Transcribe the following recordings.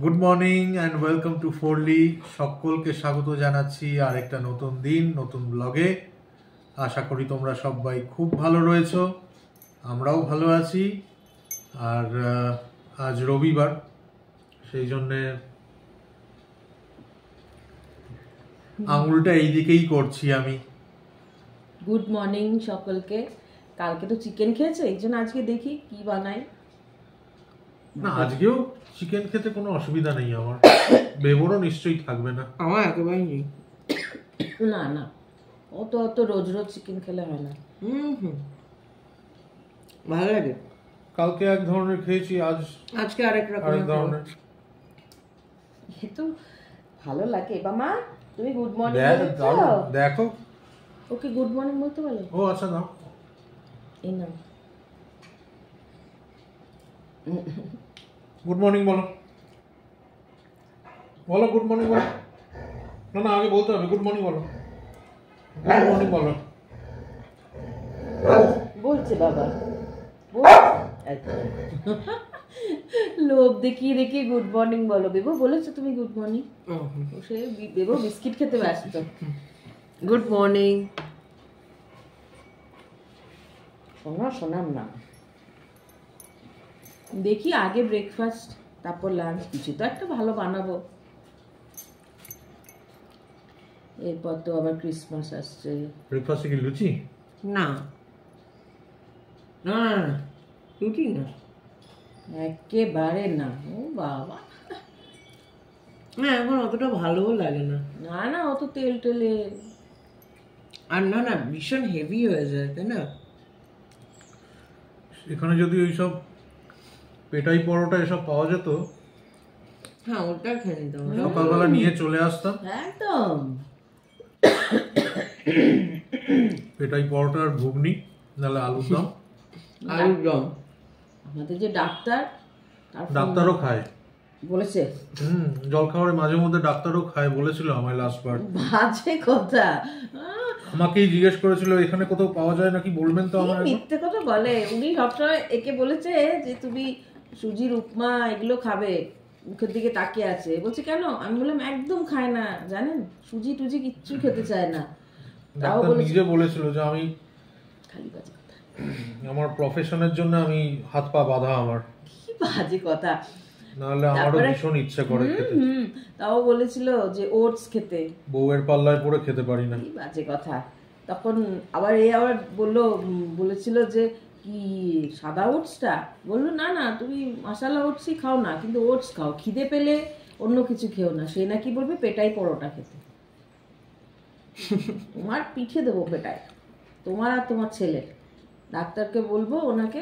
Good morning and welcome to Forli. সকলকে স্বাগত জানাচ্ছি আর একটা নতুন দিন নতুন ব্লগে। আশা করি তোমরা সবাই খুব ভালো রয়েছো, আমরাও ভালো আছি। আর আজ রবিবার, সেই জন্যে আঙুলটা এই দিকেই করছি আমি। গুড মর্নিং সকলকে। কালকে তো চিকেন খেয়েছে, এই জন্য আজকে দেখি কি বানাই। না, আজকেও চিকেন খেতে কোনো অসুবিধা নেই আমার। বেবরও নিশ্চয়ই থাকবে না। আমার একেবারেই নেই। না না, অত অত রোজ রোজ চিকেন খেলে হয় না। ভালো লাগে। কালকে এক ধরনের খেয়েছি, আজকে আরেক আরেক রকম। ধরনের। এ তো ভালো লাগে। বাবা তুমি গুড মর্নিং দেখো। ওকে গুড মর্নিং বলতে বলো। ও আচ্ছা, না এই না, গুড মর্নিং বলো, বলো গুড মর্নিং বলো। না না, আগে বলতে হবে গুড মর্নিং বলো, গুড মর্নিং বলো। বলছে বাবা, লোভ দেখিয়ে দেখিয়ে গুড মর্নিং বলো। বেবো বলেছো তুমি গুড মর্নিং? সে বেবো বিস্কিট খেতে ব্যস্ত। Good morning. শোনাম না, দেখি আগে ব্রেকফাস্ট তারপর লাঞ্চ, কিছু তো একটা ভালো বানাবো। এরপর তো আবার ক্রিসমাস আসছে। ব্রেকফাস্টে কি লুচি? না না না না, রুটি না, একেবারে না। ও বাবা, না এখন অতটা ভালোও লাগে না। না না, অত তেল টেলে। আর না না, ভীষণ হেভি হয়ে যায়, তাই না? এখানে যদি ওইসব পেটাই পরোটা এসব পাওয়া যেত, হ্যাঁ ওটা খেয়ে নিতাম। সকালবেলা নিয়ে চলে আসতাম। একদম পেটাই পরোটা আর ঘুগনি, নাহলে আলুর দম। আলুর দম। আমাদের যে ডাক্তার, ডাক্তারও খায় বলেছে। জলখাবারে মাঝে মধ্যে ডাক্তারও খায় বলেছিল আমায় লাস্ট বার। বাজে কথা। আমাকেই জিজ্ঞেস করেছিল এখানে কোথাও পাওয়া যায় নাকি, বলবেন তো আমার। মিথ্যে কথা বলে উনি সবসময়। একে বলেছে যে তুমি সুজির উপমা এগুলো খাবে, মুখের দিকে তাকিয়ে আছে। বলছে কেন? আমি বললাম একদম খায় না, জানেন, সুজি টুজি কিচ্ছু খেতে চায় না। তাও ডাক্তার নিজে বলেছিল যে আমি খালি বাজে কথা, আমার প্রফেশনের জন্য আমি হাত পা বাঁধা আমার। কি বাজে কথা। নাহলে আমারও ভীষণ ইচ্ছে করে খেতে। তাও বলেছিল যে ওটস খেতে। বউয়ের পাল্লায় পড়ে খেতে পারি না। কি বাজে কথা। তখন আবার বলেছিল যে কি সাদা ওটসটা, বললো না না তুমি মশলা ওটসই খাও না, কিন্তু ওটস খাও, খিদে পেলে অন্য কিছু খেও না। সে নাকি বলবে পেটাই পরোটা খেতে। তোমার পিঠে দেবো পেটায়, তোমার আর তোমার ছেলের। ডাক্তারকে বলবো ওনাকে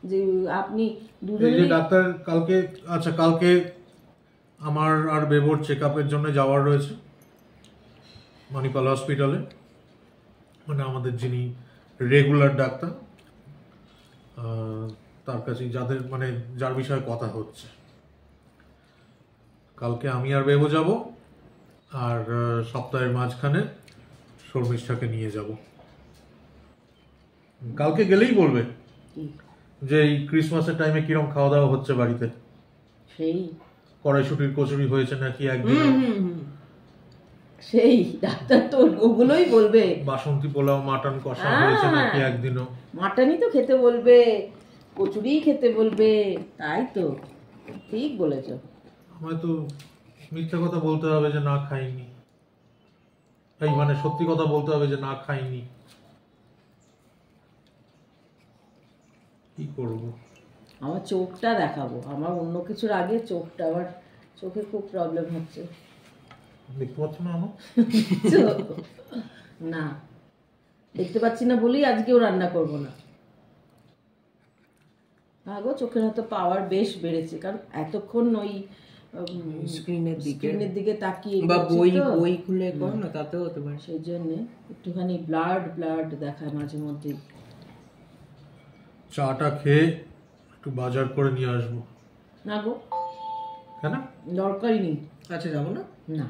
যে আপনি দুজনে। ডাক্তার কালকে আমার আর বেবোর চেক আপের জন্য যাওয়ার রয়েছে মণিপাল হসপিটালে। মানে আমাদের যিনি রেগুলার ডাক্তার, তার কাছে যার বিষয়ে কথা হচ্ছে। কালকে আমি আর বেবো যাব, আর সপ্তাহের মাঝখানে শর্মিষ্ঠাকে নিয়ে যাব। কালকে গেলেই বলবে যে এই ক্রিসমাসের টাইমে কিরম খাওয়া দাওয়া হচ্ছে বাড়িতে। সেই কড়াইশুটির কচুরি হয়েছে নাকি একদিন, সেই ডাক্তার তো ওগুলোই বলবে। বাসন্তী পোলাও মাটন কষা হয়েছে নাকি একদিনও। মাটনই তো খেতে বলবে, কচুরি খেতে বলবে। তাই তো, ঠিক বলেছো। আমায় তো মিথ্যে কথা বলতে হবে যে না খাইনি, এই মানে সত্যি কথা বলতে হবে যে না খাইনি। কি করব? আমার চোখটা দেখাবো, আমার অন্য কিছুর আগে চোখটা, আমার চোখে খুব প্রবলেম হচ্ছে। দেখতে পাচ্ছ না আমার? না, দেখতে পাচ্ছি না বলেই আজকেও রান্না করব না। আগো চোখের হয়তো পাওয়ার বেশ বেড়েছে, কারণ এতক্ষণ ওই স্ক্রিনের দিকে তাকিয়ে বা বই খুলে করো না, তাতেও হতে পারে। সেই জন্য একটুখানি ব্লাড দেখায় মাঝে মধ্যে। চাটা খেয়ে একটু বাজার করে নিয়ে আসবো। না গো, কেন? দরকারই নেই। আচ্ছা যাবো না। না,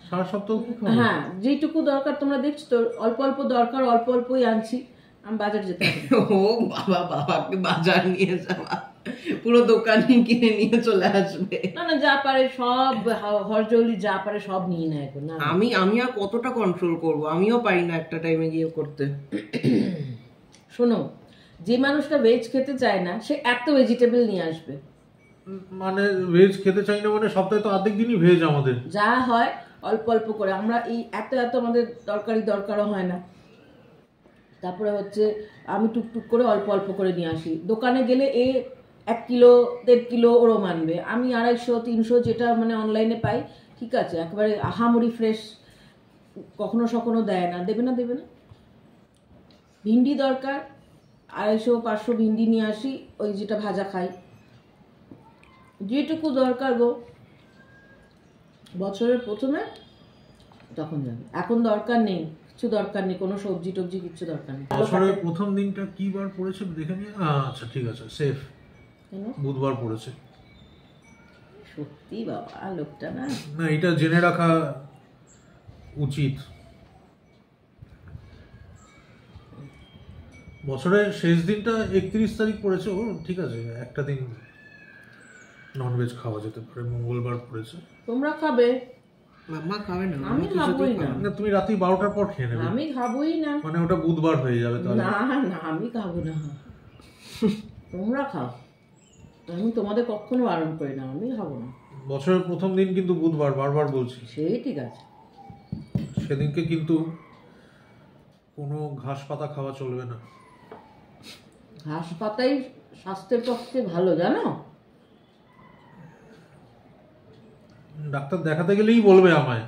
সারা সপ্তাহ হ্যাঁ যেটুকু দরকার তোমরা দেখছো তো, অল্প অল্প দরকার, অল্প অল্পই আনছি। আমি বাজার যেতে হবে। ও বাবা, বাবাকে বাজার নিয়ে যাওয়া পুরো দোকানে কিনে নিয়ে চলে আসবে। না না, যা পারে সব হরজৌলি যা পারে সব নিয়ে নেয় গো। না আমি আর কতটা কন্ট্রোল করব, আমিও পারি না একটা টাইমে গিয়ে করতে। শোনো, যে মানুষটা ভেজ খেতে চায় না সে এত ভেজিটেবল নিয়ে আসবে। মানে ভেজ খেতে চাই না মানে সপ্তাহে তো অর্ধেক দিনই ভেজ আমাদের। যা হয় অল্প অল্প করে, আমরা এই এত এত আমাদের দরকারও হয় না। তারপরে হচ্ছে আমি টুকটুক করে অল্প অল্প করে নিয়ে আসি। দোকানে গেলে 1 কিলো 1.5 কিলো ওরও মানবে, আমি 250-300 যেটা মানে অনলাইনে পাই, ঠিক আছে, একেবারে আহামরি ফ্রেশ কখনো সখনো দেয় না, দেবে না। ভিন্ডি দরকার, 250-500 ভিন্ডি নিয়ে আসি, ওই যেটা ভাজা খাই, যেটুকু দরকার গো বছরের প্রথমে তখন যাবে। এখন দরকার নেই, কিছু দরকার নেই, কোনো সবজি টবজি কিচ্ছু দরকার নেই। বছরের প্রথম দিনটা কি বার পড়েছে দেখে নিয়ে, আচ্ছা ঠিক আছে, সেফ বুধবার পড়েছে। সত্যি বাবা লোকটা না, না এটা জেনে রাখা উচিত। বছরের শেষ দিনটা 31 তারিখ পড়েছে, ও ঠিক আছে, একটা দিন ননভেজ খাওয়া যেতে পারে, মঙ্গলবার পড়েছে। তোমরা খাবে, মাম্মা খাবে না, আমি খাবোই না। না তুমি রাত্রি 12টার পর খেয়ে নেবে, আমি খাবোই না, মানে ওটা বুধবার হয়ে যাবে তাহলে। না না আমি খাবো না, তোমরা খাও, আমি তোমাদের কখনো বারণ করি না, আমি খাবো না। বছরের প্রথম দিন কিন্তু বুধবার, বারবার বলছি। সেই ঠিক আছে, সেদিনকে কিন্তু কোনো ঘাস পাতা খাওয়া চলবে না। ঘাস পাতাই স্বাস্থ্যের পক্ষে ভালো, জানো? ডাক্তার দেখাতে গেলেই বলবে আমায়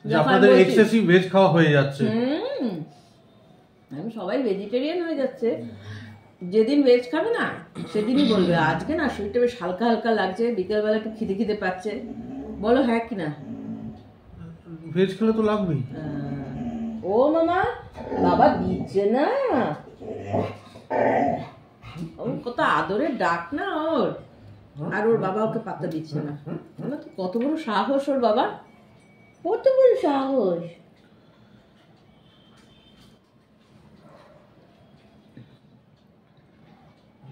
যে আপনাদের এক্সেসিভ ভেজ খাওয়া হয়ে যাচ্ছে। আমি সবাই ভেজিটেরিয়ান হয়ে যাচ্ছে, যেদিন ভেজ খাবে না সেদিনই বলবে আজকে না শরীরটা বেশ হালকা হালকা লাগছে, বিকেলবেলা একটু খিদে পাচ্ছে, বলো হ্যাঁ কি না? ভেজ খেলে তো লাগবেই। ও মামা, বাবা দিচ্ছে না, ওর কত আদরের ডাক না ওর, আর ওর বাবা ওকে পাত্তা দিচ্ছে না। বলো তো কত বড় সাহস ওর বাবা, কত বড় সাহস।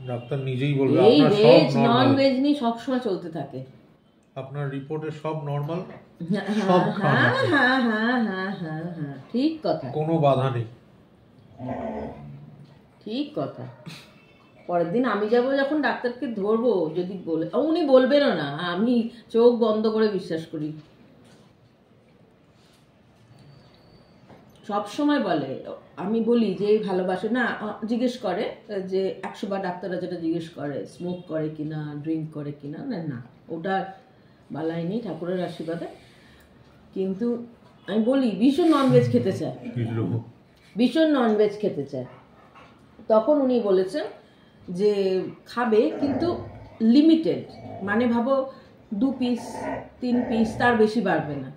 ডাক্তার নিজেই বলবে এই আপনার সব ভেজ নন নরমাল, ভেজ নিয়ে সবসময় চলতে থাকে। আপনার রিপোর্টে সব নরমাল, হ্যাঁ সব খাওয়া হ্যাঁ হ্যাঁ হ্যাঁ হ্যাঁ হ্যাঁ হ্যাঁ, ঠিক কথা, কোনো বাধা নেই। ঠিক কথা। পরের দিন আমি যাব যখন ডাক্তারকে ধরবো, যদি বলে, উনি বলবেনও না, আমি চোখ বন্ধ করে বিশ্বাস করি। সব সময় বলে, আমি বলি যে ভালোবাসে না, জিজ্ঞেস করে যে 100 বার ডাক্তাররা যেটা জিজ্ঞেস করে, স্মোক করে কিনা, ড্রিঙ্ক করে কিনা, না না ওটা বালাই নেই ঠাকুরের আশীর্বাদে। কিন্তু আমি বলি ভীষণ ননভেজ খেতে চায়, ভীষণ ননভেজ খেতে চায়, তখন উনি বলেছেন যে খাবে কিন্তু লিমিটেড, মানে ভাবো 2 পিস 3 পিস, তার বেশি বাড়বে না।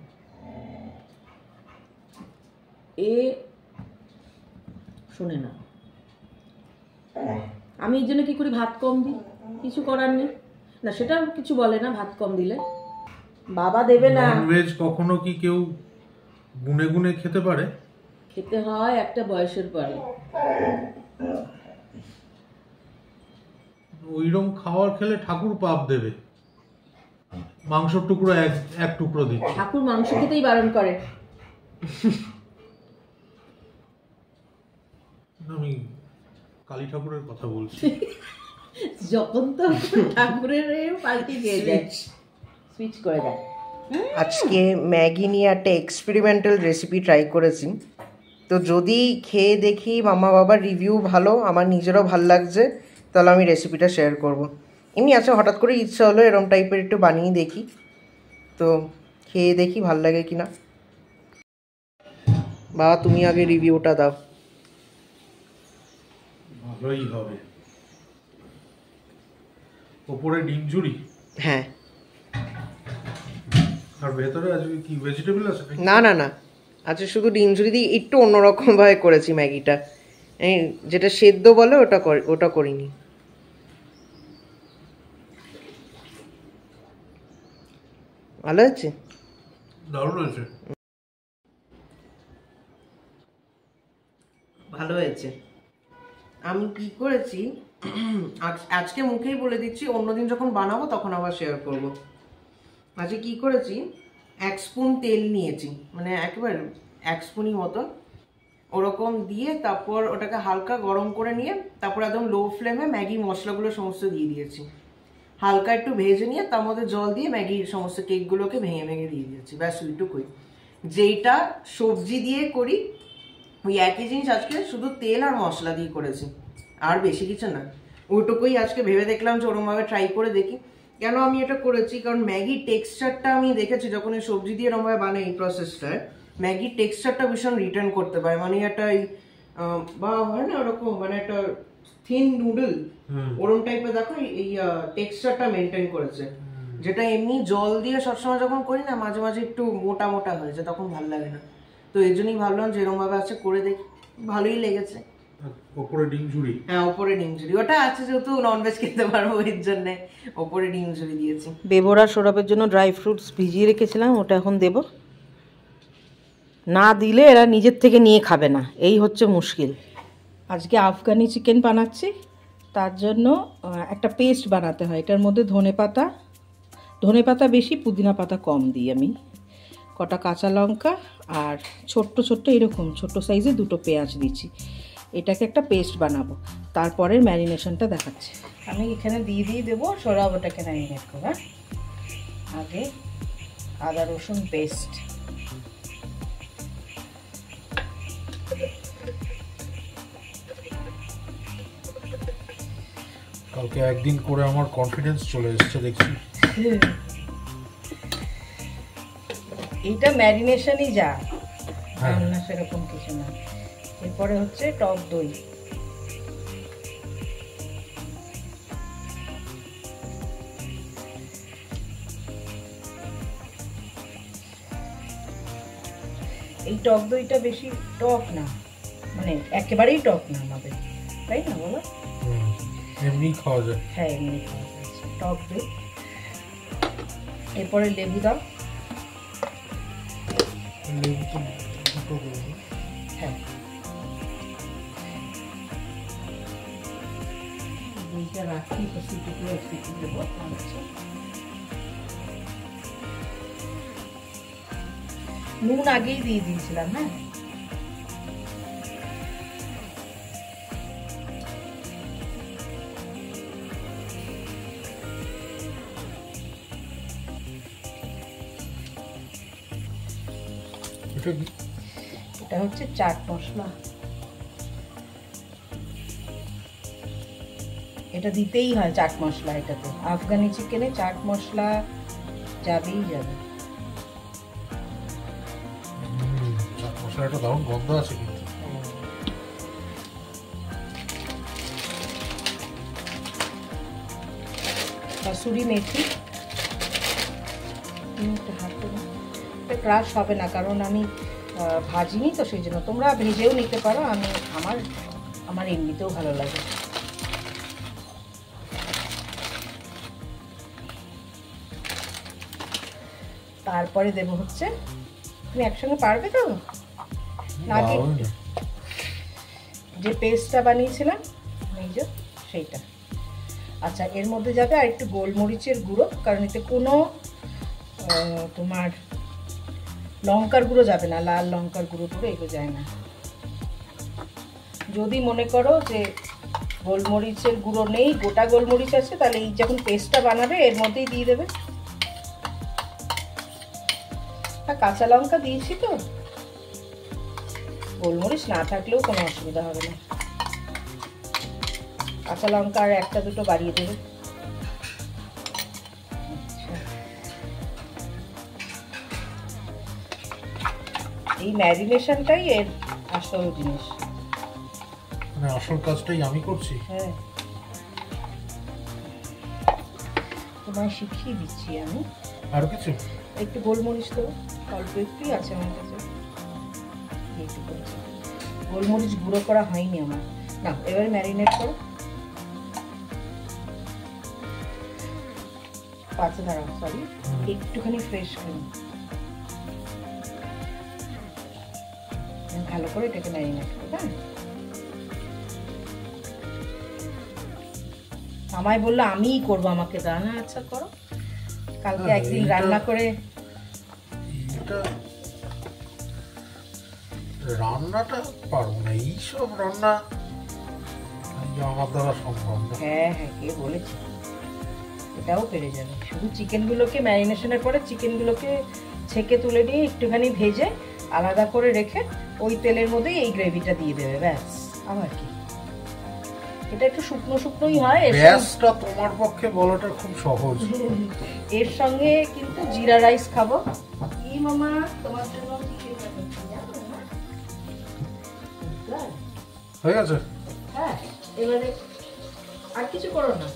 এ শোনে না, আমি এই জন্য কি করি, ভাত কম দিই, কিছু করার নেই না, সেটা কিছু বলে না, ভাত কম দিলে বাবা দেবে না। ননভেজ কখনো কি কেউ গুনে গুনে খেতে পারে? খেতে হয় একটা বয়সের পরে। ওইরকম খাবার খেলে ঠাকুর পাপ দেবে। মাংসর টুকরো এক টুকরো দিচ্ছে, ঠাকুর মাংস খেতেই বারণ করে। আমি কালী ঠাকুরের কথা বলছি। যখন তো ঠাকুরের পাল্টি খেয়ে যায়, সুইচ করে দেয়। আজকে ম্যাগি নিয়ে একটা এক্সপেরিমেন্টাল রেসিপি ট্রাই করেছি, তো যদি খেয়ে দেখি মামা বাবার রিভিউ ভালো, আমার নিজেরও ভাল লাগছে, তাহলে আমি রেসিপিটা শেয়ার করব। এমনি আছে হঠাৎ করে ইচ্ছা হলো এরম টাইপের একটু বানিয়ে দেখি, তো খেয়ে দেখি ভাল লাগে কিনা। বাবা তুমি আগে রিভিউটা দাও। ভালোই হবে। ওপরে ডিম ঝুড়ি, হ্যাঁ। আর ভেতরে আজকে কি ভেজিটেবল আছে? না না না, আচ্ছা শুধু ডিম ঝুড়ি দিয়ে একটু অন্যরকমভাবে করেছি ম্যাগিটা, যেটা সেদ্ধ বলে ওটা করিনি। ভালো আছে, দারুণ হয়েছে। ভালো হয়েছে। আমি কি করেছি, আজকে মুখেই বলে দিচ্ছি, অন্যদিন যখন বানাবো তখন আবার শেয়ার করব। আজকে কি করেছি, 1 স্পুন তেল নিয়েছি, মানে একেবারে 1 স্পুনই মতো, ওরকম দিয়ে তারপর ওটাকে হালকা গরম করে নিয়ে তারপর একদম লো ফ্লেমে ম্যাগি মশলাগুলো সমস্ত দিয়ে দিয়েছি। হালকা একটু ভেজে নিয়ে তার মধ্যে জল দিয়ে ম্যাগির সমস্ত কেকগুলোকে ভেঙে ভেঙে দিয়ে দিয়েছি, ব্যাস ওইটুকুই। যেইটা সবজি দিয়ে করি ওই একই জিনিস আজকে শুধু তেল আর মশলা দিয়ে করেছি, আর বেশি কিছু না। ওইটুকুই আজকে ভেবে দেখলাম যে ওরমভাবে ট্রাই করে দেখি। কেন আমি এটা করেছি, কারণ ম্যাগির টেক্সচারটা আমি দেখেছি যখন এই সবজি দিয়ে এরমভাবে বানাই এই প্রসেসটায়, ম্যাগির টেক্সচারটা ভীষণ রিটার্ন করতে পারে, মানে একটা বা হয় না ওরকম, মানে একটা থিন নুডল ওরম টাইপের, দেখো এই টেক্সচারটা মেনটেন করেছে। যেটা এমনি জল দিয়ে সবসময় যখন করি না মাঝে মাঝে একটু মোটা মোটা হয়েছে, তখন ভালো লাগে না। তো এই জন্যই ভাবলাম যে এরকম ভাবে আছে করে দেখি, ভালোই লেগেছে। ওপরে ডিম ঝুড়ি, হ্যাঁ ওপরে ডিম ঝুড়ি, ওটা আছে যেহেতু ননভেজ খেতে পারবো এর জন্য ওপরে ডিম ঝুড়ি দিয়েছি। বেবরা সরাবের জন্য ড্রাই ফ্রুটস ভিজিয়ে রেখেছিলাম, ওটা এখন দেব। না দিলে এরা নিজের থেকে নিয়ে খাবে না, এই হচ্ছে মুশকিল। আজকে আফগানি চিকেন বানাচ্ছি, তার জন্য একটা পেস্ট বানাতে হয়। এটার মধ্যে ধনে পাতা বেশি, পুদিনা পাতা কম দিই আমি, কটা কাঁচা লঙ্কা আর ছোট্ট ছোট্ট এরকম ছোট্ট সাইজে 2টো পেঁয়াজ দিচ্ছি। এটাকে একটা পেস্ট বানাবো, তারপরের ম্যারিনেশনটা দেখাচ্ছি। আমি এখানে দিয়ে দেবো সরাব, ওটাকে ম্যারিনেট করবো। আগে আদা রসুন পেস্ট, কালকে একদিন করে আমার কনফিডেন্স চলে এসেছে দেখছি। এইটা ম্যারিনেশনই যা, রান্না সেরকম কিছু না। এরপরে হচ্ছে টক দই, এই টক দইটা বেশি টক না, মানে একেবারেই টক না আমাদের, তাই না বলো? এমনি খাওয়া যায়। হ্যাঁ এমনি খাওয়া যায় টক দই। এরপরে লেবু দাও, হ্যাঁ দইটা রাখি, সিটি দেবো। নুন আগেই দিয়ে দিয়েছিলাম। হ্যাঁ এটা হচ্ছে চাট মশলা, এটা দিতেই হয় চাট মশলা। এটাতে আফগানি চিকেনে চাট মশলা যাবেই যাবে। মশলাটা দারুণ গন্ধ আছে কিন্তু। কাসুরি মেথি, ক্রাশ হবে না কারণ আমি ভাজিনি তো, সেই জন্য। তোমরা ভেজেও নিতে পারো, আমি আমার এমনিতেও ভালো লাগে। তারপরে দেব হচ্ছে, তুমি একসঙ্গে পারবে তো নাকি? যে পেস্টটা বানিয়েছিলাম এই যে সেইটা। আচ্ছা এর মধ্যে যাবে আর একটু গোলমরিচের গুঁড়ো, কারণ এতে কোনো তোমার লঙ্কার গুঁড়ো যাবে না, লাল লঙ্কার গুঁড়ো টুড়ো এগুলো যায় না। যদি মনে করো যে গোলমরিচের গুঁড়ো নেই, গোটা গোলমরিচ আছে, তাহলে এই যখন পেস্টটা বানাবে এর মধ্যেই দিয়ে দেবে। আর কাঁচা লঙ্কা দিয়েছি তো, গোলমরিচ না থাকলেও কোনো অসুবিধা হবে না। কাঁচা লঙ্কা আর 1-2 বাড়িয়ে দেবে। এই ম্যারিনেশনটাই এর আসল জিনিস, মানে আসল কাজটাই আমি করছি। হ্যাঁ তোমায় শিখিয়ে দিচ্ছি আমি। আর কিছু একটু গোলমরিচ তো অল্প একটুই আছে আমার কাছে, গোলমরিচ গুঁড়ো করা হয়নি আমার। না এবারে ম্যারিনেট করো। পাঁচে দাঁড়াও, সরি একটুখানি ফ্রেশ ক্রিম ভালো করে এটাকে ম্যারিনেট করো। হ্যাঁ আমায় বললো আমিই করবো, আমাকে দাও না। আচ্ছা করো, কালকে একদিন রান্না করে। রান্নাটা পারবো না, এইসব রান্না আমার দ্বারা সম্ভব না। হ্যাঁ হ্যাঁ, কে বলেছে? এটাও পেরে যাবে। শুধু চিকেনগুলোকে ম্যারিনেশনের পরে চিকেনগুলোকে ছেঁকে তুলে নিয়ে একটুখানি ভেজে আলাদা করে রেখে ওই তেলের মধ্যেই এই গ্রেভিটা দিয়ে দেবে, ব্যাস। আবার কি, এটা একটু শুকনো শুকনোই হয়। ব্যাসটা তোমার পক্ষে বলাটা খুব সহজ। এর সঙ্গে কিন্তু জিরা রাইস খাবো। কি মামা, তোমার জন্য হয়ে গেছে? হ্যাঁ, এবারে আর কিছু করো না,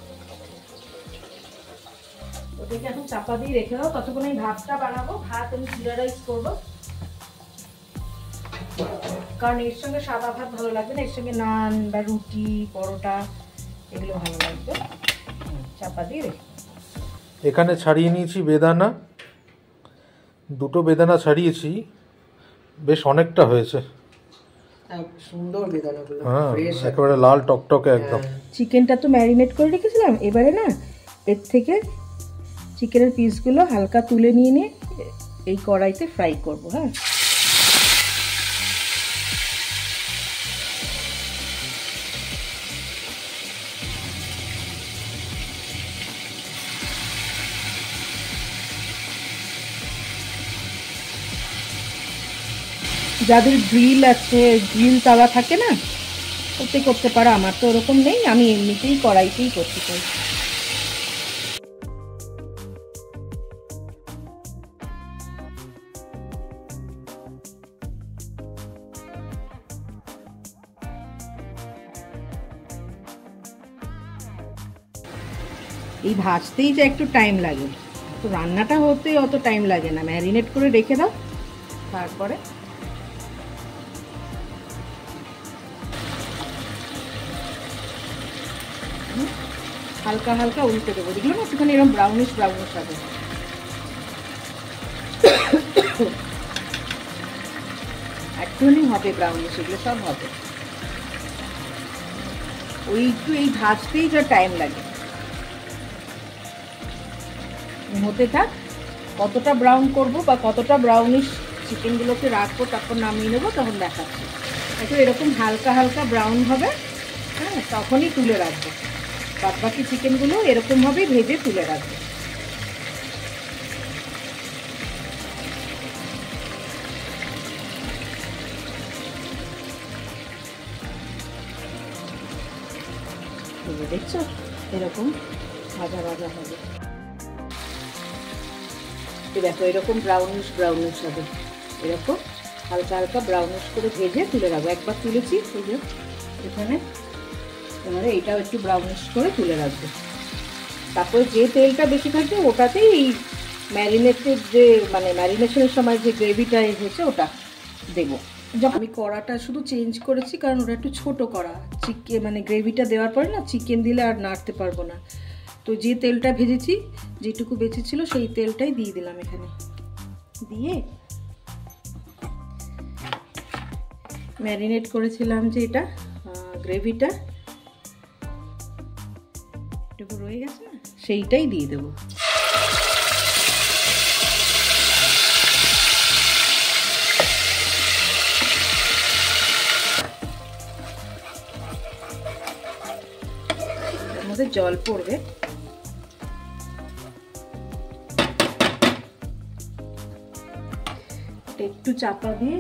ওটাকে এখন চাপা দিয়ে রেখে দাও। ততক্ষণ আমি ভাতটা বানাবো। ভাত আমি জিরা রাইস করবো, কারণ এর সঙ্গে সাদা ভাত ভালো লাগবে না, এর সঙ্গে নান বা রুটি পরোটা এগুলো ভালো লাগবে। চাপা দিয়ে রেখে এখানে ছাড়িয়ে নিয়েছি বেদানা, 2টো বেদানা ছাড়িয়েছি, বেশ অনেকটা হয়েছে। সুন্দর বেদানাগুলো, হ্যাঁ, ফ্রেশ একেবারে লাল টকটকে একদম। চিকেনটা তো ম্যারিনেট করে রেখেছিলাম, এবারে না এর থেকে চিকেনের পিসগুলো হালকা তুলে নিয়ে এই কড়াইতে ফ্রাই করবো। হ্যাঁ, যাদের গ্রিল আছে, গ্রিল তাওয়া থাকে না, ওতে করতে পারো। আমার তো ওরকম নেই, আমি এমনিতেই কড়াইতেই করতে চাই। এই ভাজতেই যে একটু টাইম লাগে, তো রান্নাটা হতে অত টাইম লাগে না। ম্যারিনেট করে রেখে দাও, তারপরে হালকা হালকা উল্টে দেবো। দেখলো না, একটুখানি এরকম ব্রাউনিশ ব্রাউনিশ হবে। একটুখানি হবে ব্রাউনিশ, এগুলো সব হবে। ওই একটু এই ভাজতেই যা টাইম লাগে, হতে থাক। কতটা ব্রাউন করব বা কতটা ব্রাউনিশ চিকেনগুলোকে রাখবো, তারপর নামিয়ে নেবো, তখন দেখাচ্ছি। একটু এরকম হালকা হালকা ব্রাউন হবে, হ্যাঁ, তখনই তুলে রাখবো। বাদ বাকি চিকেনগুলো এরকমভাবেই ভেজে তুলে রাখবো। দেখছো, এরকম ভাজা ভাজা হবে। দেখো এরকম ব্রাউনিশ ব্রাউনিশ হবে, এরকম হালকা হালকা ব্রাউনিশ করে ভেজে তুলে রাখবো। একবার তুলেছি, এই যে এখানে, এবারে এটাও একটু ব্রাউনিশ করে তুলে রাখবো। তারপরে যে তেলটা বেশি থাকবে ওটাতেই এই ম্যারিনেটেড যে মানে ম্যারিনেশনের সময় যে গ্রেভিটা হয়েছে ওটা দেবো। আমি কড়াটা শুধু চেঞ্জ করেছি, কারণ ওটা একটু ছোট কড়া। চিকেন মানে গ্রেভিটা দেওয়ার পরে না চিকেন দিলে আর নাড়তে পারবো না। তো যে তেলটা ভেজেছি, যেটুকু বেঁচেছিল সেই তেলটাই দিয়ে দিলাম এখানে। দিয়ে ম্যারিনেট করেছিলাম যে এটা গ্রেভিটা এটুকু রয়ে গেছে না, সেইটাই দিয়ে দেবো। এর মধ্যে জল পড়বে, একটু চাপা দিয়ে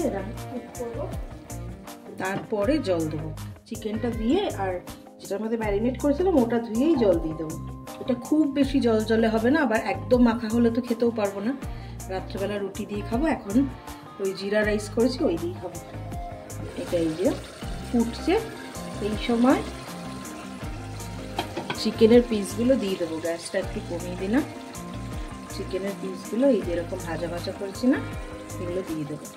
তারপরে জল দেবো। চিকেনটা দিয়ে আর যেটার মধ্যে ম্যারিনেট করেছিলাম ওটা ধুয়েই জল দিয়ে দেবো। এটা খুব বেশি জল জলে হবে না, আবার একদম মাখা হলে তো খেতেও পারবো না। রাত্রেবেলা রুটি দিয়ে খাবো, এখন ওই জিরা রাইস করেছি ওই দিয়ে খাবো। এটা এই যে ফুটছে, এই সময় চিকেনের পিসগুলো দিয়ে দেবো। গ্যাসটা একটু কমিয়ে দিলাম। চিকেনের পিসগুলো এই যে এরকম ভাজা ভাজা করেছি না, এগুলো দিয়ে দেবো।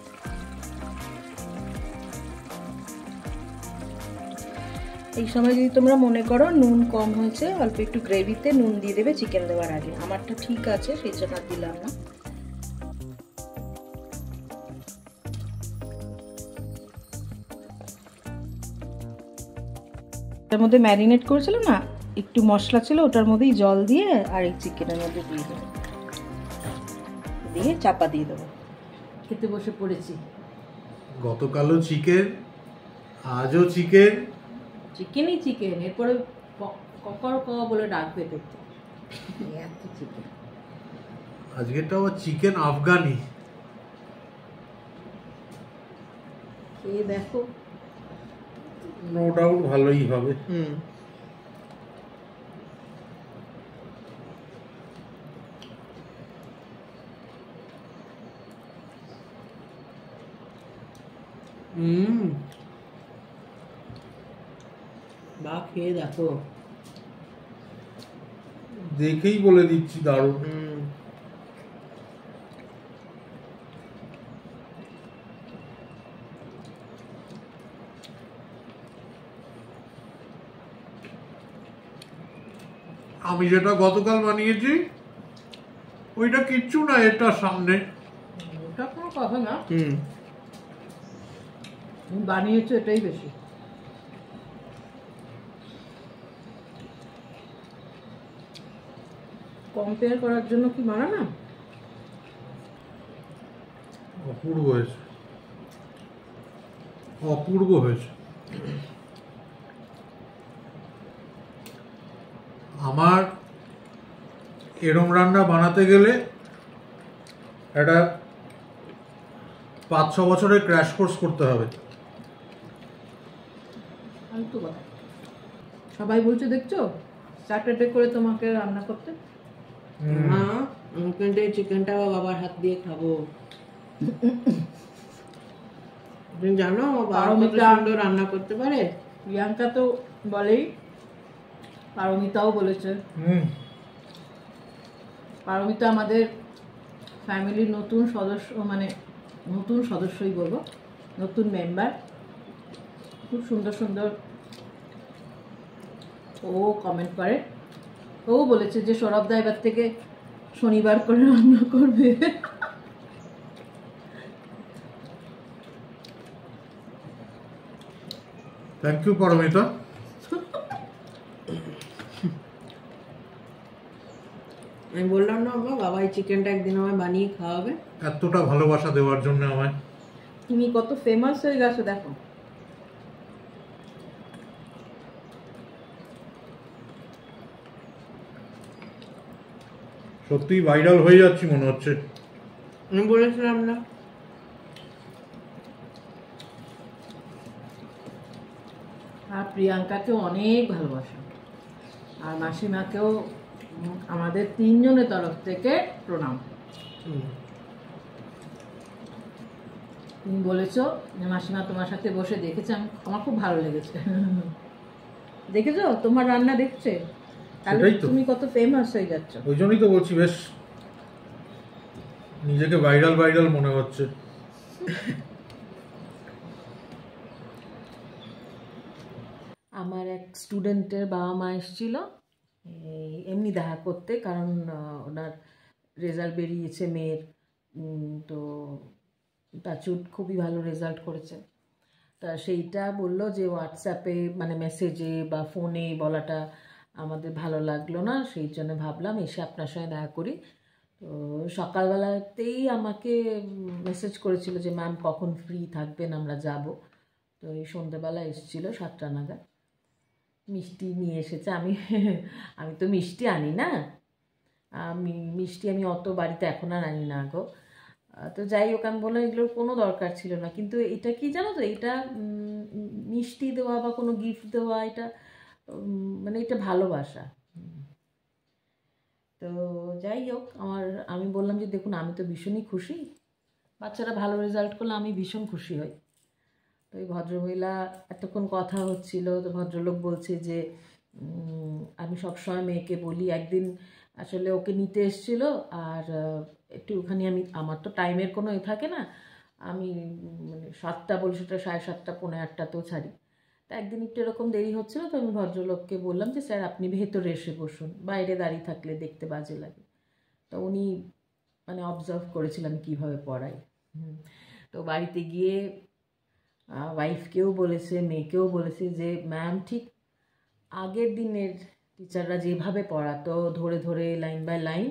এই সময় যদি তোমরা মনে করো নুন কম হয়েছে, অল্প একটু গ্রেভিতে নুন দিয়ে দেবে চিকেন দেওয়ার আগে। আমারটা ঠিক আছে, সেই জন্য দিলাম না। এর মধ্যে ম্যারিনেট করেছিলাম না, একটু মশলা ছিল ওটার মধ্যেই জল দিয়ে আর এই চিকেনের মধ্যে দিয়ে দেবো, দিয়ে চাপা দিয়ে দেবো। খেতে বসে পড়েছি। গতকালও চিকেন, আজও চিকেন। চিকেনই চিকেন, এরপরে ককর ক বলে ডাকবে দেখতে, এত চিকেন। আজকেরটা আবার চিকেন আফগানি। খেয়ে দেখো। নো ডাউট ভালোই হবে। বা খেয়ে দেখো। দেখেই বলে দিচ্ছি দারুণ। আমি যেটা গতকাল বানিয়েছি ওইটা কিচ্ছু না, এটা সামনে। ওটা কোনো কথা না, তুমি বানিয়েছো এটাই বেশি। কম্পেয়ার করার জন্য কি মানা না? অপূর্ব হয়েছে, অপূর্ব হয়েছে। আমার এরম রান্না বানাতে গেলে একটা 5-6 বছরের ক্র্যাশ কোর্স করতে হবে। ফালতু কথা। সবাই বলছে দেখছো স্যাটারডে করে তোমাকে রান্না করতে। হ্যাঁ, কিন্তু এই চিকেনটা বাবার হাত দিয়ে খাবো। তুমি জানো বাবা কত সুন্দর রান্না করতে পারে। প্রিয়াঙ্কা তো বলেই, পারমিতাও বলেছে। পারমিতা আমাদের ফ্যামিলির নতুন সদস্য, মানে নতুন সদস্যই বলবো, নতুন মেম্বার। খুব সুন্দর সুন্দর ও কমেন্ট করে। ও বলেছে যে সৌরভদা এবার থেকে শনিবার করে রান্না করবে। Thank you Paromita. আমি বললাম না বাবা এই চিকেনটা একদিন আমায় বানিয়ে খাওয়াবে। এতটা ভালোবাসা দেওয়ার জন্য আমায়। তুমি কত ফেমাস হয়ে গেছো দেখো। সত্যি ভাইরাল হয়ে যাচ্ছি মনে হচ্ছে। আমি বলেছিলাম না। আর প্রিয়াঙ্কাকেও অনেক ভালোবাসা, আর মাসিমাকেও আমাদের তিনজনের তরফ থেকে প্রণাম। তুমি বলেছো যে মাসিমা তোমার সাথে বসে দেখেছে, আমার খুব ভালো লেগেছে। দেখেছো তোমার রান্না দেখছে, তাহলে সেটাই তো। তুমি কত ফেমাস হয়ে যাচ্ছ। ওই জন্যই তো বলছি, বেশ নিজেকে ভাইরাল ভাইরাল মনে হচ্ছে। আমার এক স্টুডেন্টের বাবা মা এসেছিল এমনি দেখা করতে, কারণ ওনার রেজাল্ট বেরিয়েছে মেয়ের। তো টাচুট খুবই ভালো রেজাল্ট করেছে। তা সেইটা বললো যে হোয়াটসঅ্যাপে মানে মেসেজে বা ফোনে বলাটা আমাদের ভালো লাগলো না, সেই জন্য ভাবলাম এসে আপনার সঙ্গে দেখা করি। তো সকালবেলাতেই আমাকে মেসেজ করেছিল যে ম্যাম কখন ফ্রি থাকবেন, আমরা যাব। তো এই সন্ধ্যেবেলা এসেছিলো 7টা নাগাদ, মিষ্টি নিয়ে এসেছে। আমি তো মিষ্টি আনি না, মিষ্টি আমি অত বাড়িতে এখন আর আনি না গো। তো যাই হোক, আমি বললাম এগুলোর কোনো দরকার ছিল না, কিন্তু এটা কি জানো তো, এটা মিষ্টি দেওয়া বা কোনো গিফট দেওয়া, এটা মানে এটা ভালোবাসা। তো যাই হোক, আমি বললাম যে দেখুন আমি তো ভীষণই খুশি, বাচ্চারা ভালো রেজাল্ট করলে আমি ভীষণ খুশি হই। তো এই ভদ্রমহিলা এতক্ষণ কথা হচ্ছিল, তো ভদ্রলোক বলছে যে আমি সবসময় মেয়েকে বলি, একদিন আসলে ওকে নিতে এসেছিল, আর একটুখানি আমার তো টাইমের কোনো থাকে না, আমি মানে 7টা বলি সেটা 7:30 পৌনে 8টাতেও ছাড়ি। তা একদিন একটু এরকম দেরি হচ্ছিলো, তো আমি ভদ্রলোককে বললাম যে স্যার আপনি ভেতরে এসে বসুন, বাইরে দাঁড়িয়ে থাকলে দেখতে বাজে লাগে। তো উনি মানে অবজার্ভ করেছিলেন কীভাবে পড়াই। তো বাড়িতে গিয়ে ওয়াইফকেও বলেছে, মেয়েকেও বলেছে যে ম্যাম ঠিক আগের দিনের টিচাররা যেভাবে পড়াতো ধরে ধরে লাইন বাই লাইন,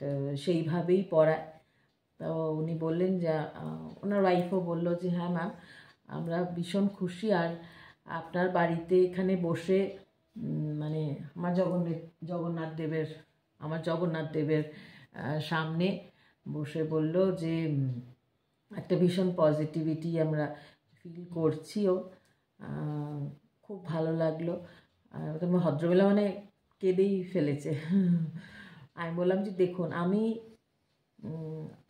তো সেইভাবেই পড়ায়। তো উনি বললেন যে ওনার ওয়াইফও বললো যে হ্যাঁ ম্যাম, আমরা ভীষণ খুশি, আর আপনার বাড়িতে এখানে বসে মানে আমার জগন্নাথ দেবের সামনে বসে বলল যে একটা ভীষণ পজিটিভিটি আমরা ফিল করছিও, খুব ভালো লাগলো। তোমার ভদ্রবেলা মানে কেঁদেই ফেলেছে। আমি বললাম যে দেখুন, আমি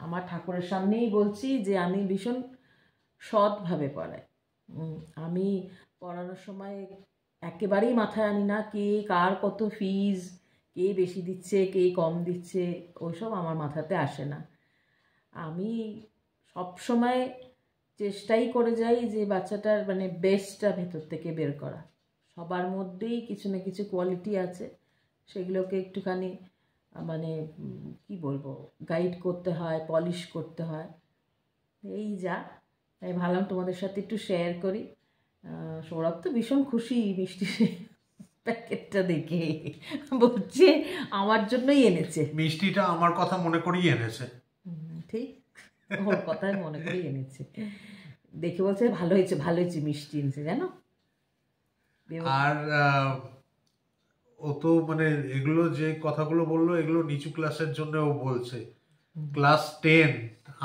আমার ঠাকুরের সামনেই বলছি যে আমি ভীষণ সৎভাবে পড়াই। আমি পড়ানোর সময় একেবারেই মাথায় আনি না কে কার কত ফিজ, কে বেশি দিচ্ছে কে কম দিচ্ছে, ওইসব আমার মাথাতে আসে না। আমি সব সময় চেষ্টাই করে যাই যে বাচ্চাটার মানে বেস্টটা ভেতর থেকে বের করা। সবার মধ্যেই কিছু না কিছু কোয়ালিটি আছে, সেগুলোকে একটুখানি মানে কি বলবো, গাইড করতে হয়, পলিশ করতে হয়, এই যা। তাই ভাবলাম তোমাদের সাথে একটু শেয়ার করি। সৌরভ তো ভীষণ খুশি মিষ্টি প্যাকেটটা দেখে, বলছে আমার জন্যই এনেছে, মিষ্টিটা আমার কথা মনে করেই এনেছে। ঠিক, ওর কথাই মনে করেই এনেছে। দেখে বলছে ভালো হয়েছে মিষ্টি এনেছে, জানো। আর ও তো মানে এগুলো যে কথাগুলো বললো এগুলো নিচু ক্লাসের জন্য ও বলছে। ক্লাস 10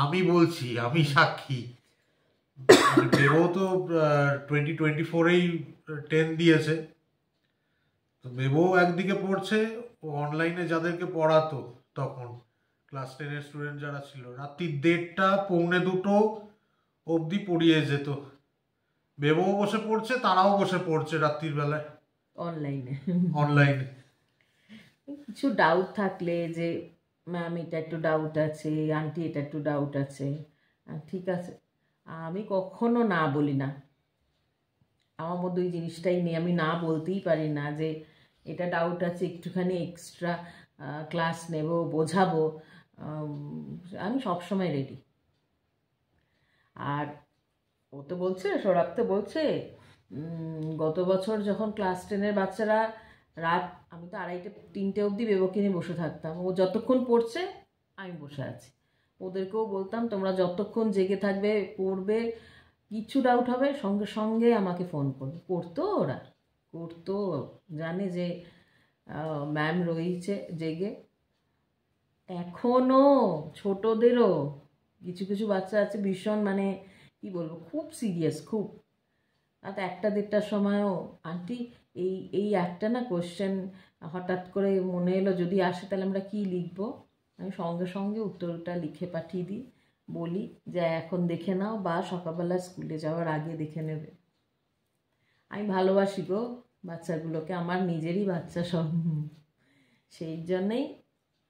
আমি বলছি, আমি সাক্ষী। বেবো তো 2024-এই 10 দিয়েছে। তো বেবো একদিকে পড়ছে, ও অনলাইনে যাদেরকে পড়াতো তখন ক্লাস 10-এর স্টুডেন্ট যারা ছিল, রাত্রি 1:30 পৌনে 2 অবধি পড়িয়ে যেত। বেবও বসে পড়ছে, তারাও বসে পড়ছে রাত্রির বেলায় অনলাইনে। কিছু ডাউট থাকলে যে ম্যাম এটা একটু ডাউট আছে, আন্টি এটা একটু ডাউট আছে, ঠিক আছে, আমি কখনো না বলি না। আমার মধ্যে ওই জিনিসটাই নেই, আমি না বলতেই পারি না যে এটা ডাউট আছে, একটুখানি এক্সট্রা ক্লাস নেব, বোঝাবো। আমি সবসময় রেডি। আর ও তো বলছে, সৌরভ তো বলছে গত বছর যখন ক্লাস 10-এর বাচ্চারা রাত, আমি তো 2:30-3টে অবধি বেবোকে নিয়ে বসে থাকতাম, ও যতক্ষণ পড়ছে আমি বসে আছি। ওদেরকেও বলতাম তোমরা যতক্ষণ জেগে থাকবে পড়বে, কিছু ডাউট হবে সঙ্গে সঙ্গে আমাকে ফোন করবে। করতো, জানে যে ম্যাম রয়েছে জেগে। এখনও ছোটদেরও কিছু কিছু বাচ্চা আছে ভীষণ মানে কি বলবো, খুব সিরিয়াস, খুব। আর 1টা-1:30টার সময়ও আন্টি এই একটা না কোশ্চেন হঠাৎ করে মনে এলো, যদি আসে তাহলে আমরা কি লিখবো। আমি সঙ্গে সঙ্গে উত্তরটা লিখে পাঠিয়ে দিই, বলি যে এখন দেখে নাও বা সকালবেলা স্কুলে যাওয়ার আগে দেখে নেবে। আমি ভালোবাসি গো বাচ্চাগুলোকে, আমার নিজেরই বাচ্চা সব, সেই জন্যেই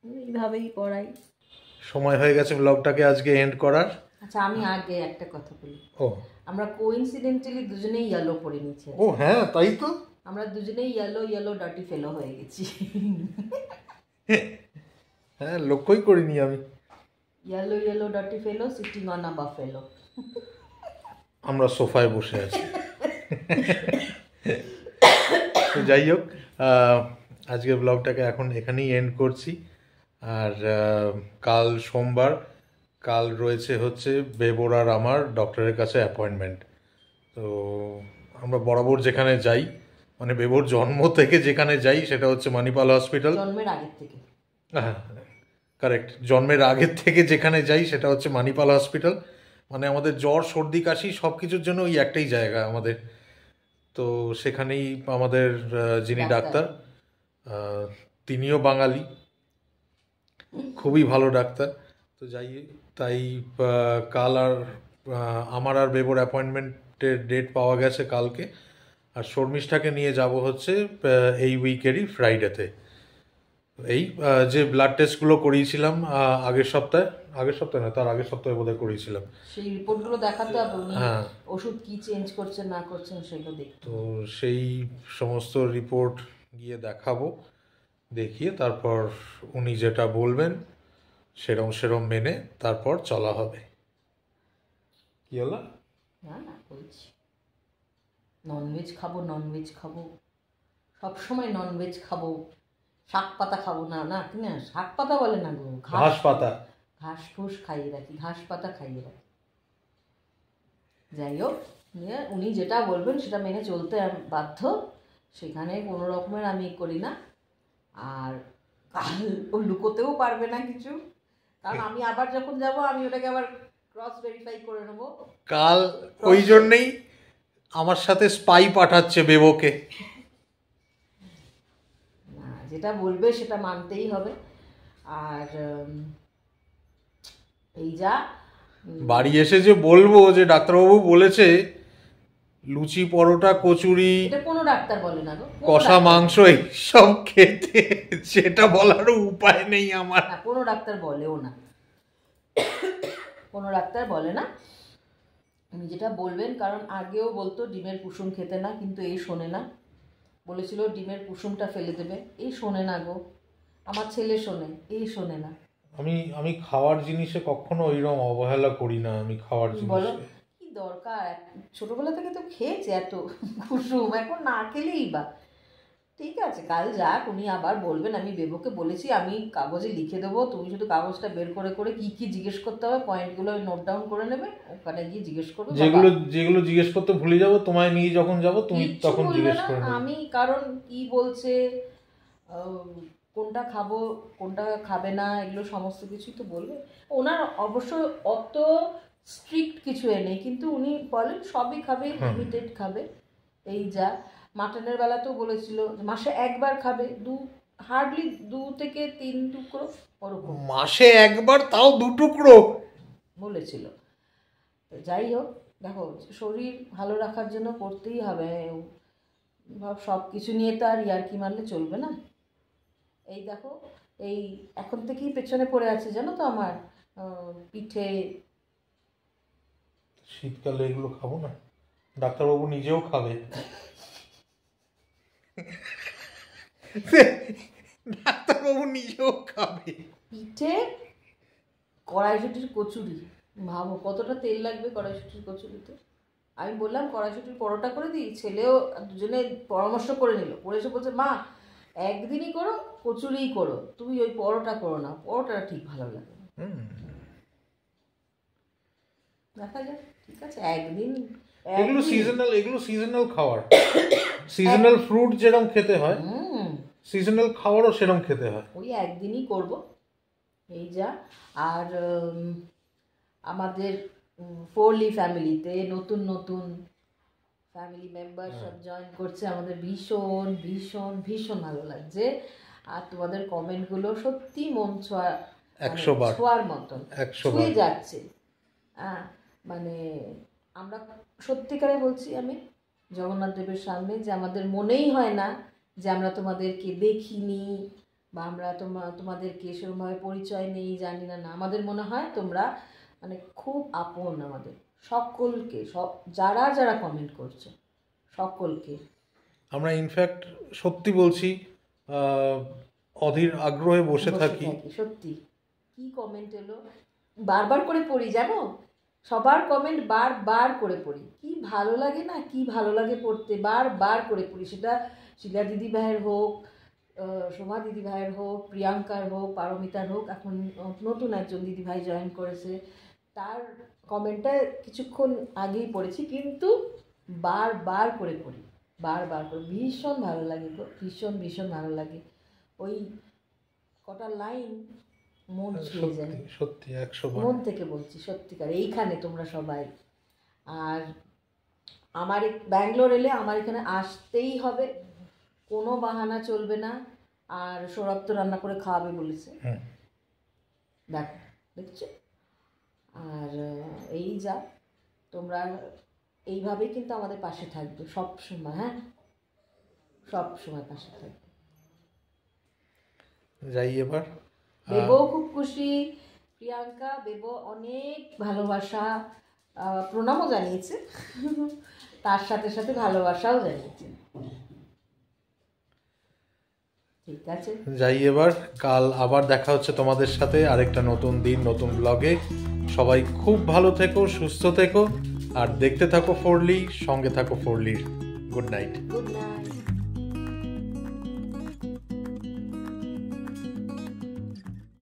এইভাবেই পড়াই। সময় হয়ে গেছে ব্লগটাকে আজকে এন্ড করার। আচ্ছা, আমি আগে একটা কথা বলি। ও, আমরা কোইন্সিডেন্টালি দুজনেই ইয়েলো পরে নিয়েছি। ও হ্যাঁ, তাই তো, আমরা দুজনেই ইয়েলো ডার্টি ফেলো হয়ে গেছি। হ্যাঁ, লক্ষ্যই করিনি আমি। Yellow dirty fellow sitting on a buffalo. আমরা সোফায় বসে আছি। তো যাই হোক, আজকের ব্লগটাকে এখন এখানেই এন্ড করছি। আর কাল সোমবার, কাল রয়েছে হচ্ছে বেবোর আর আমার ডক্টরের কাছে অ্যাপয়েন্টমেন্ট। তো আমরা বরাবর যেখানে যাই, মানে বেবোর জন্ম থেকে যেখানে যাই সেটা হচ্ছে মানিপাল হসপিটাল। জন্মের আগের থেকে, হ্যাঁ কারেক্ট, জন্মের আগের থেকে যেখানে যাই সেটা হচ্ছে মানিপাল হসপিটাল। মানে আমাদের জ্বর সর্দি কাশি সব কিছুর জন্য ওই একটাই জায়গা আমাদের। তো সেখানেই আমাদের যিনি ডাক্তার, তিনিও বাঙালি, খুবই ভালো ডাক্তার। তো তাই কাল আর আমার আর বেবোর অ্যাপয়েন্টমেন্টের ডেট পাওয়া গেছে কালকে। আর শর্মিষ্ঠাকে নিয়ে যাব হচ্ছে এই উইকেরই ফ্রাইডেতে। এই যে ব্লাড টেস্টগুলো করিয়েছিলাম আগের সপ্তাহে না, তার আগের সপ্তাহে বোধহয় করিয়েছিলাম, সেই রিপোর্টগুলো দেখাতে হবে। হ্যাঁ, ওষুধ কি চেঞ্জ করছেন না করছেন সেগুলো দেখতে। তো সেই সমস্ত রিপোর্ট গিয়ে দেখাবো, দেখিয়ে তারপর উনি যেটা বলবেন সেরম মেনে তারপর চলা হবে। কি হলো? না বলছি ননভেজ খাবো সবসময় ননভেজ খাবো, শাক পাতা খাবো না, না কি না, শাক পাতা বলে না গো, ঘাস পাতা, ঘাস ফুস খাইয়ে রাখি, ঘাস পাতা খাইয়ে রাখি। যাই হোক, উনি যেটা বলবেন সেটা মেনে চলতে বাধ্য, সেখানে কোনো রকমের আমি করি না। আর কাল ও লুকোতেও পারবে না কিছু, কারণ আমি আবার যখন যাব আমি ওটাকে আবার ক্রস ভেরিফাই করে নেবো। কাল ওই জন্যেই আমার সাথে স্পাই পাঠাচ্ছে বেবোকে। না, যেটা বলবে সেটা মানতেই হবে। আর এই যা বাড়ি এসে যে বলবো যে ডাক্তারবাবু বলেছে লুচি পরোটা কচুরি এটা কোনো ডাক্তার বলে না গো, কষা মাংস এইসব খেতে, সেটা বলারও উপায় নেই আমার। না, কোনো ডাক্তার বলেও না, কোনো ডাক্তার বলে না। উনি যেটা বলবেন, কারণ আগেও বলতো ডিমের কুসুম খেতে না, কিন্তু এই শোনে না। বলেছিল ডিমের কুসুমটা ফেলে দেবে, এই শোনে না গো। আমার ছেলে শোনে, এই শোনে না। আমি খাওয়ার জিনিসে কখনো ওইরকম অবহেলা করি না। আমি খাওয়ার বলো জিনিসে কি দরকার, ছোটবেলা থেকে তো খেয়েছে এত কুসুম, এখন না খেলেই বা। ঠিক আছে, কাল যাক, উনি আবার বলবেন। আমি বেবোকে বলেছি আমি কাগজে লিখে দেবো, তুমি শুধু কাগজটা বের করে করে কি কি জিজ্ঞেস করতে হবে পয়েন্টগুলো নোট ডাউন করে নেবে, ওখানে গিয়ে জিজ্ঞেস করবে। যেগুলো জিজ্ঞেস করতে ভুলে যাবো, তোমায় নিয়ে যখন যাবো তুমি তখন জিজ্ঞেস করে নেবে। আমি কারণ কি বলছে, কোনটা খাবো কোনটা খাবে না, এগুলো সমস্ত কিছুই তো বলবে। ওনার অবশ্য অত স্ট্রিক্ট কিছু নেই, কিন্তু উনি বলেন সবই খাবে, লিমিটেড খাবে। এই যা মাটনের বেলাতেও বলেছিল মাসে একবার খাবে, হার্ডলি 2 থেকে 3 টুকরো, ওরকম মাসে একবার, তাও 2 টুকরো বলেছিল। যাই হোক, দেখো শরীর ভালো রাখার জন্য করতেই হবে, সব কিছু নিয়ে তো আর ইয়ার্কি মারলে চলবে না। এই দেখো, এই এখন থেকেই পেছনে পড়ে আছে জানো তো আমার পিঠে। শীতকালে এগুলো খাবো না, ডাক্তারবাবু নিজেও খাবে। ডাক্তারবাবু নিজেও খাবে পিঠে, কড়াইশুটির কচুরি, ভাবো কতটা তেল লাগবে কড়াইশুটির কচুরিতে। আমি বললাম কড়াইশুটির পরোটা করে দিই, ছেলেও দুজনে পরামর্শ করে নিল, করে এসে বলছে মা একদিনই করো কচুরিই করো, তুমি ওই পরোটা করো না, পরোটাটা ঠিক ভালো লাগে না। দেখা যাক, ঠিক আছে একদিন। এগুলো সিজনাল খাবার, সিজনাল ফ্রুট যেরকম খেতে হয় সিজনাল খাবারও সেরকম খেতে হয়। ওই একদিনই করব, এই যা। আর আমাদের ফোরলি ফ্যামিলিতে নতুন নতুন ফ্যামিলি মেম্বার সব জয়েন করছে, আমাদের ভীষণ ভীষণ ভীষণ ভালো লাগছে। আর তোমাদের কমেন্টগুলো সত্যি মন ছোঁয়ার মতন ছুঁয়ে যাচ্ছে। মানে আমরা সত্যিকারে বলছি, আমি জগন্নাথ দেবের সামনে, যে আমাদের মনেই হয় না যে আমরা তোমাদেরকে দেখিনি বা আমরা তোমাদেরকে সেরকমভাবে পরিচয় নেই, জানি না। আমাদের মনে হয় তোমরা মানে খুব আপন আমাদের সকলকে, যারা যারা কমেন্ট করছো সকলকে আমরা ইনফ্যাক্ট সত্যি বলছি অধীর আগ্রহে বসে থাকি। সত্যি কি কমেন্ট এলো, বারবার করে পড়ি জানো, সবার কমেন্ট বারবার করে পড়ি, কি ভালো লাগে না, কি ভালো লাগে পড়তে, বারবার করে পড়ি। সেটা শিলা দিদি ভাইয়ের হোক, সোমা দিদি ভাইয়ের হোক, প্রিয়াঙ্কার হোক, পারমিতার হোক, এখন নতুন একজন দিদি ভাই জয়েন করেছে, তার কমেন্টটা কিছুক্ষণ আগেই পড়েছি, কিন্তু বারবার করে পড়ি, বারবার করে। ভীষণ ভালো লাগে গো, ভীষণ ভীষণ ভালো লাগে। ওই কটা লাইন মন ছুঁয়ে যায়, সত্যি 100 মন থেকে বলছি সত্যিকার। এইখানে তোমরা সবাই, আর আমার ব্যাঙ্গালোর এলে আমার এখানে আসতেই হবে, কোনো বাহানা চলবে না। আর সৌরভ তো রান্না করে খাওয়াবে বলেছে, দেখছো। আর এই যা, তোমরা এইভাবেই কিন্তু আমাদের পাশে থাকবে সব সময়, হ্যাঁ সব সময় পাশে থাকবে। যাই এবার, বেবো খুব খুশি, প্রিয়াঙ্কা বেবো অনেক ভালোবাসা, প্রণামও জানিয়েছে, তার সাথে সাথে ভালোবাসাও জানিয়েছে। ঠিক আছে, যাই এবার, কাল আবার দেখা হচ্ছে তোমাদের সাথে আরেকটা নতুন দিন নতুন ব্লগে। সবাই খুব ভালো থেকো, সুস্থ থেকো, আর দেখতে থাকো ফোরলি, সঙ্গে থাকো ফোরলির। Good night. Good night.